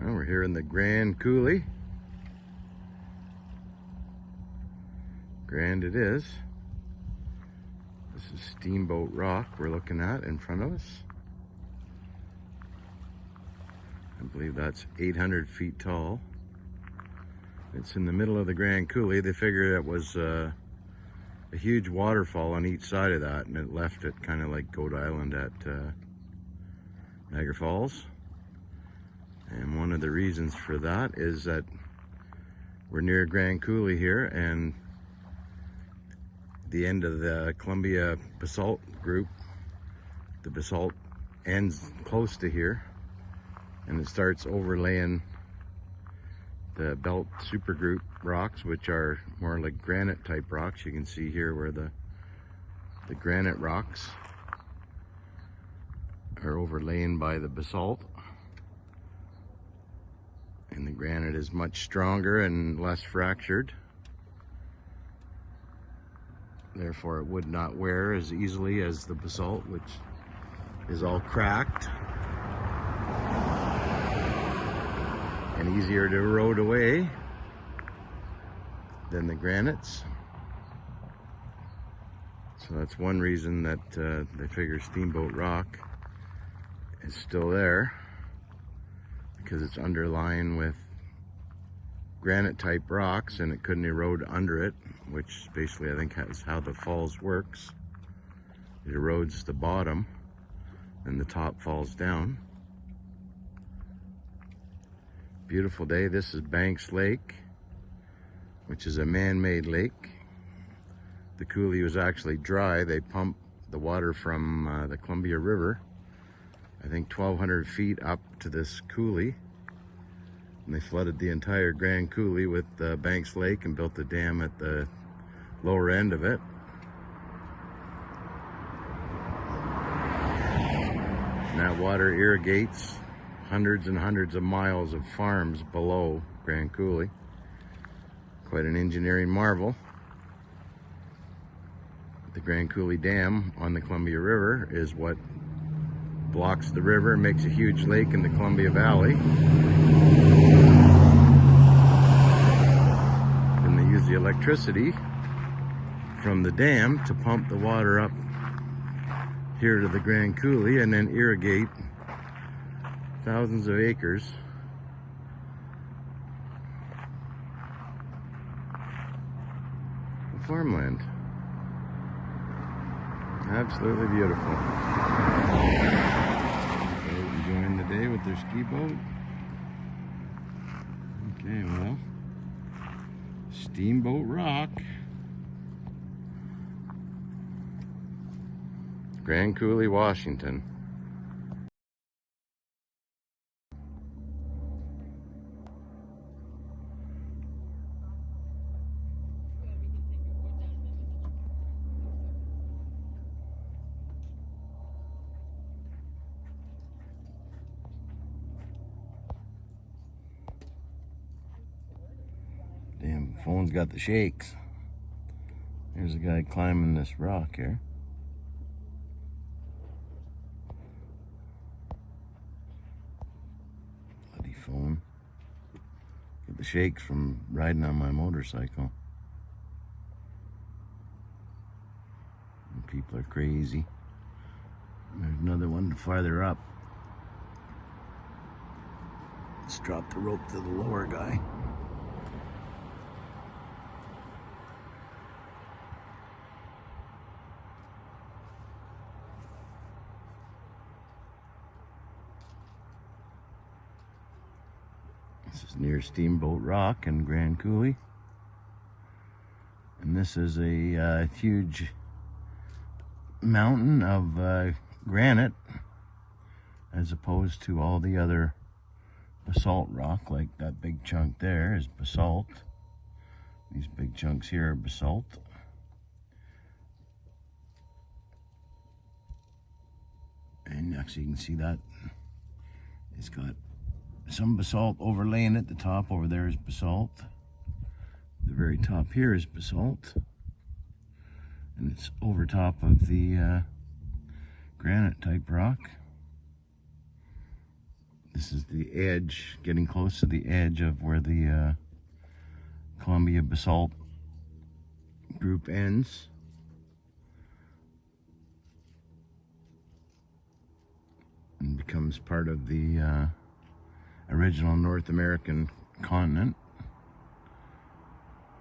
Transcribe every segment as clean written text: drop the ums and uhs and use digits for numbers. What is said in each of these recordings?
Well, we're here in the Grand Coulee. Grand it is. This is Steamboat Rock we're looking at in front of us. I believe that's 800 feet tall. It's in the middle of the Grand Coulee. They figured it was a huge waterfall on each side of that, and it left it kind of like Goat Island at Niagara Falls. And one of the reasons for that is that we're near Grand Coulee here, and the end of the Columbia basalt group, the basalt ends close to here, and it starts overlaying the belt supergroup rocks, which are more like granite type rocks. You can see here where the granite rocks are overlain by the basalt, and the granite is much stronger and less fractured. Therefore, it would not wear as easily as the basalt, which is all cracked and easier to erode away than the granites. So that's one reason that they figure Steamboat Rock is still there, because it's underlying with granite type rocks and it couldn't erode under it, which basically I think is how the falls works. It erodes the bottom and the top falls down. Beautiful day. This is Banks Lake, which is a man-made lake. The Coulee was actually dry. They pumped the water from the Columbia River, I think 1,200 feet up to this Coulee, and they flooded the entire Grand Coulee with Banks Lake and built a dam at the lower end of it. And that water irrigates hundreds and hundreds of miles of farms below Grand Coulee. Quite an engineering marvel. The Grand Coulee Dam on the Columbia River is what blocks the river and makes a huge lake in the Columbia Valley. And they use the electricity from the dam to pump the water up here to the Grand Coulee and then irrigate thousands of acres of farmland. Absolutely beautiful. They're enjoying the day with their ski boat. Okay, well, Steamboat Rock, Grand Coulee, Washington. Damn, phone's got the shakes. There's a guy climbing this rock here. Bloody phone. Get the shakes from riding on my motorcycle. And people are crazy. There's another one farther up. Let's drop the rope to the lower guy. This is near Steamboat Rock in Grand Coulee. And this is a huge mountain of granite, as opposed to all the other basalt rock. Like that big chunk there is basalt. These big chunks here are basalt. And actually you can see that it's got some basalt overlaying at the top. Over there is basalt. The very top here is basalt, and it's over top of the granite type rock. This is the edge, getting close to the edge of where the Columbia basalt group ends. And becomes part of the original North American continent.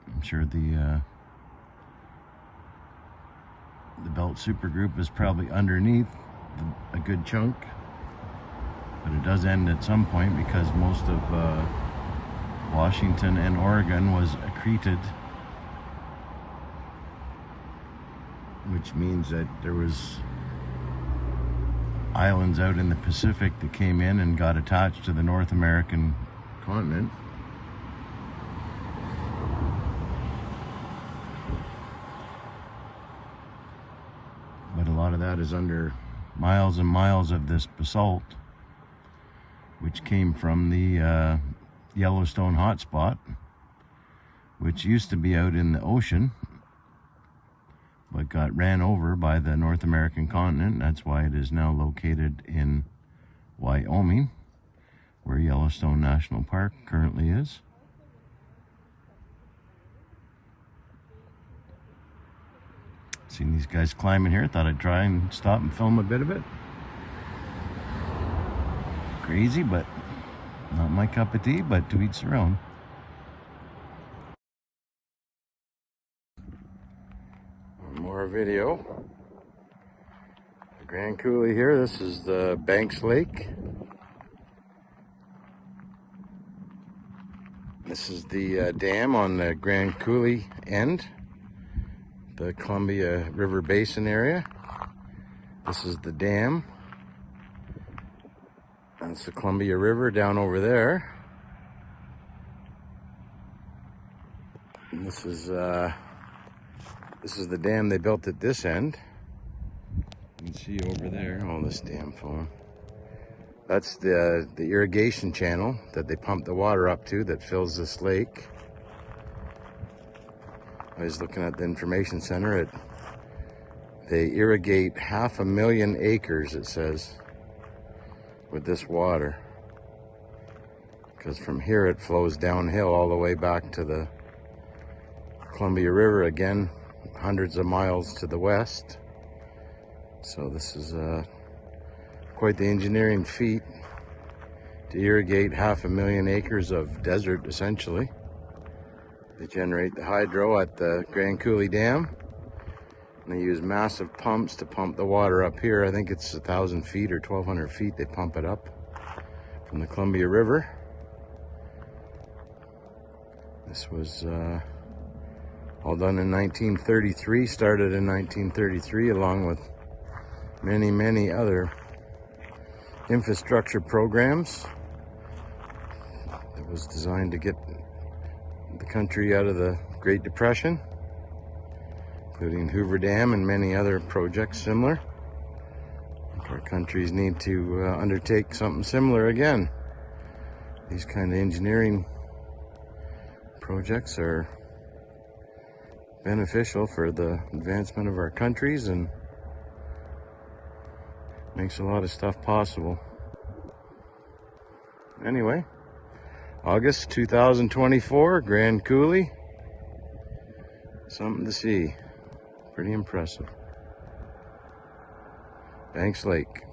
I'm sure the belt supergroup is probably underneath a good chunk, but it does end at some point because most of Washington and Oregon was accreted, which means that there was islands out in the Pacific that came in and got attached to the North American continent. But a lot of that is under miles and miles of this basalt, which came from the Yellowstone hotspot, which used to be out in the ocean, but got ran over by the North American continent. That's why it is now located in Wyoming, where Yellowstone National Park currently is. Seen these guys climbing here. Thought I'd try and stop and film a bit of it. Crazy, but not my cup of tea, but to each their own. More video. The Grand Coulee here. This is the Banks Lake. This is the dam on the Grand Coulee end, the Columbia River Basin area. This is the dam. That's the Columbia River down over there. And this is the dam they built at this end. You can see over there, oh, this damn phone. That's the irrigation channel that they pump the water up to that fills this lake. I was looking at the information center. They irrigate 500,000 acres, it says, with this water. Because from here it flows downhill all the way back to the Columbia River again, hundreds of miles to the west. So this is quite the engineering feat to irrigate 500,000 acres of desert, essentially. They generate the hydro at the Grand Coulee Dam, and they use massive pumps to pump the water up here. I think it's 1,000 feet or 1,200 feet they pump it up from the Columbia River. This was all done in 1933, started in 1933, along with many, many other infrastructure programs. It was designed to get the country out of the Great Depression, including Hoover Dam and many other projects similar. I think our countries need to undertake something similar again. These kind of engineering projects are beneficial for the advancement of our countries and makes a lot of stuff possible. Anyway, August 2024, Grand Coulee. Something to see. Pretty impressive. Banks Lake.